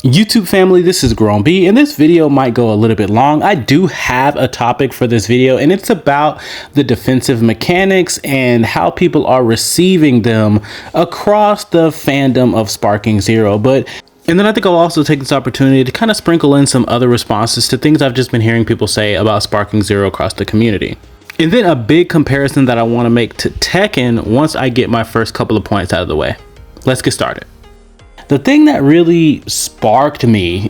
YouTube family, this is Grown B, and this video might go a little bit long. I do have a topic for this video, and it's about the defensive mechanics and how people are receiving them across the fandom of Sparking Zero. And then I think I'll also take this opportunity to kind of sprinkle in some other responses to things I've just been hearing people say about Sparking Zero across the community. And then a big comparison that I want to make to Tekken once I get my first couple of points out of the way. Let's get started. The thing that really sparked me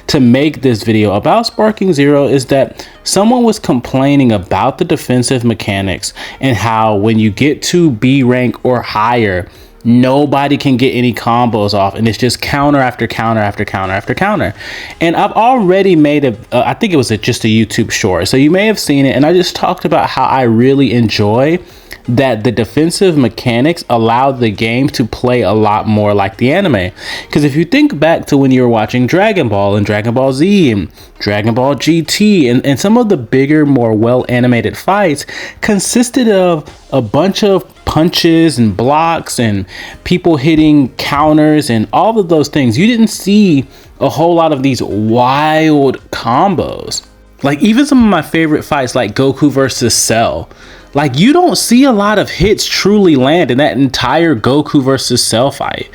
to make this video about Sparking Zero is that someone was complaining about the defensive mechanics and how when you get to B rank or higher, nobody can get any combos off, and it's just counter after counter after counter after counter. And I've already made I think it was just a YouTube short, so you may have seen it, and I just talked about how I really enjoy that the defensive mechanics allow the game to play a lot more like the anime. Because if you think back to when you were watching Dragon Ball and Dragon Ball Z and Dragon Ball GT and some of the bigger, more well animated fights consisted of a bunch of punches and blocks and people hitting counters and all of those things. You didn't see a whole lot of these wild combos. Like even some of my favorite fights like Goku versus Cell, like you don't see a lot of hits truly land in that entire Goku versus Cell fight.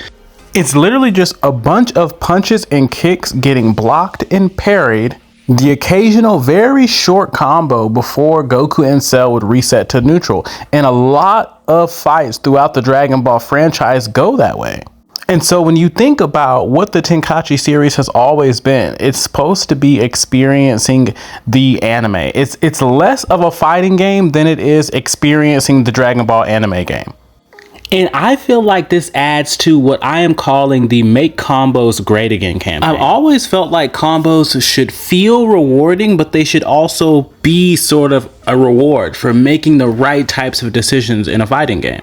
It's literally just a bunch of punches and kicks getting blocked and parried, the occasional very short combo before Goku and Cell would reset to neutral. And a lot of fights throughout the Dragon Ball franchise go that way. And so when you think about what the Tenkaichi series has always been, it's supposed to be experiencing the anime. It's less of a fighting game than it is experiencing the Dragon Ball anime game. And I feel like this adds to what I am calling the Make Combos Great Again campaign. I've always felt like combos should feel rewarding, but they should also be sort of a reward for making the right types of decisions in a fighting game.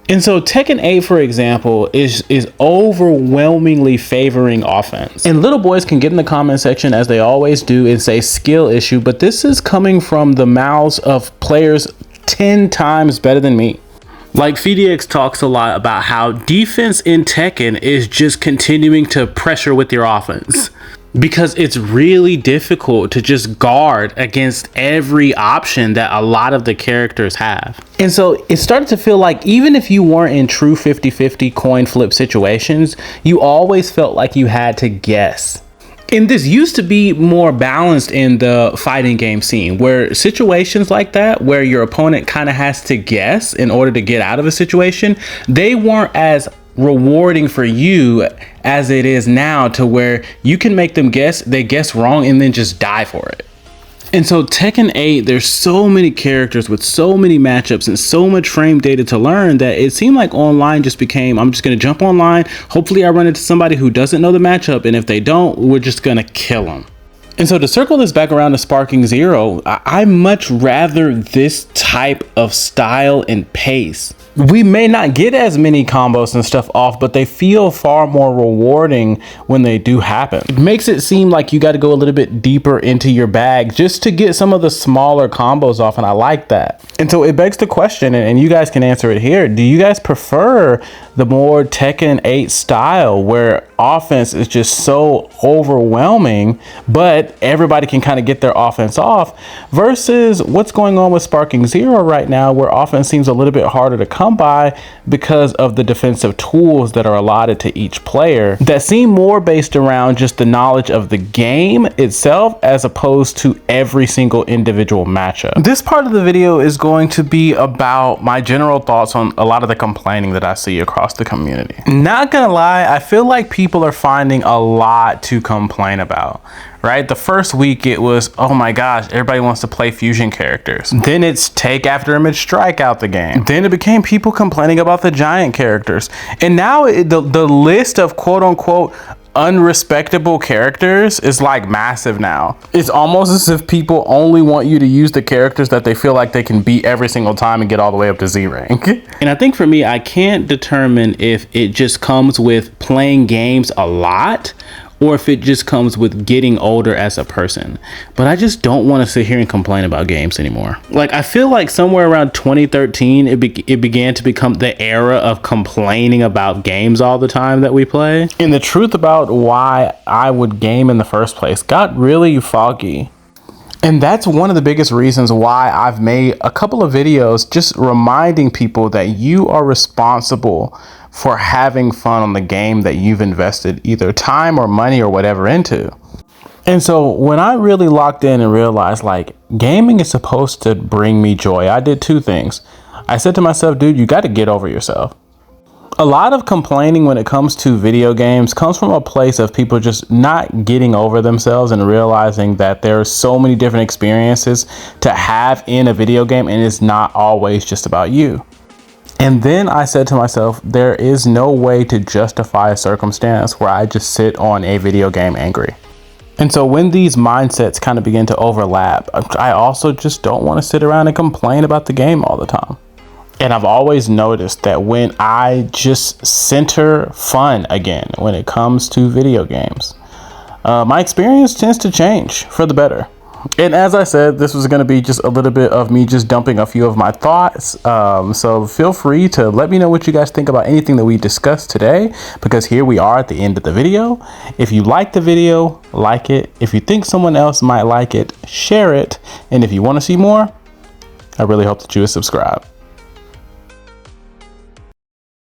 And so Tekken 8, for example, is overwhelmingly favoring offense. And little boys can get in the comment section, as they always do, and say skill issue, but this is coming from the mouths of players 10 times better than me. Like FDX talks a lot about how defense in Tekken is just continuing to pressure with your offense, because it's really difficult to just guard against every option that a lot of the characters have. And so it started to feel like even if you weren't in true 50-50 coin flip situations, you always felt like you had to guess. And this used to be more balanced in the fighting game scene, where situations like that, where your opponent kind of has to guess in order to get out of a situation, they weren't as rewarding for you as it is now, to where you can make them guess, they guess wrong, and then just die for it. And so Tekken 8, there's so many characters with so many matchups and so much frame data to learn that it seemed like online just became, I'm just going to jump online. Hopefully I run into somebody who doesn't know the matchup, and if they don't, we're just going to kill them. And so to circle this back around to Sparking Zero, I much rather this type of style and pace. We may not get as many combos and stuff off, but they feel far more rewarding when they do happen. It makes it seem like you got to go a little bit deeper into your bag just to get some of the smaller combos off, and I like that. And so it begs the question, and you guys can answer it here, do you guys prefer the more Tekken 8 style where offense is just so overwhelming, but everybody can kind of get their offense off, versus what's going on with Sparking Zero right now, where offense seems a little bit harder to come by because of the defensive tools that are allotted to each player that seem more based around just the knowledge of the game itself as opposed to every single individual matchup. This part of the video is going to be about my general thoughts on a lot of the complaining that I see across the community. Not gonna lie, I feel like people are finding a lot to complain about. Right? The first week it was, oh my gosh, everybody wants to play fusion characters. Then it's take after image strike out the game. Then it became people complaining about the giant characters. And now the list of quote unquote unrespectable characters is like massive now. It's almost as if people only want you to use the characters that they feel like they can beat every single time and get all the way up to Z rank. And I think for me, I can't determine if it just comes with playing games a lot, or if it just comes with getting older as a person. But I just don't want to sit here and complain about games anymore. Like, I feel like somewhere around 2013, it began to become the era of complaining about games all the time that we play. And the truth about why I would game in the first place got really foggy. And that's one of the biggest reasons why I've made a couple of videos just reminding people that you are responsible for having fun on the game that you've invested either time or money or whatever into. And so when I really locked in and realized like gaming is supposed to bring me joy, I did two things. I said to myself, dude, you got to get over yourself. A lot of complaining when it comes to video games comes from a place of people just not getting over themselves and realizing that there are so many different experiences to have in a video game, and it's not always just about you. And then I said to myself, there is no way to justify a circumstance where I just sit on a video game angry. And so when these mindsets kind of begin to overlap, I also just don't want to sit around and complain about the game all the time. And I've always noticed that when I just center fun again when it comes to video games, my experience tends to change for the better. And as I said, this was going to be just a little bit of me just dumping a few of my thoughts. So feel free to let me know what you guys think about anything that we discussed today, because here we are at the end of the video. If you like the video, like it. If you think someone else might like it, share it. And if you want to see more, I really hope that you would subscribe.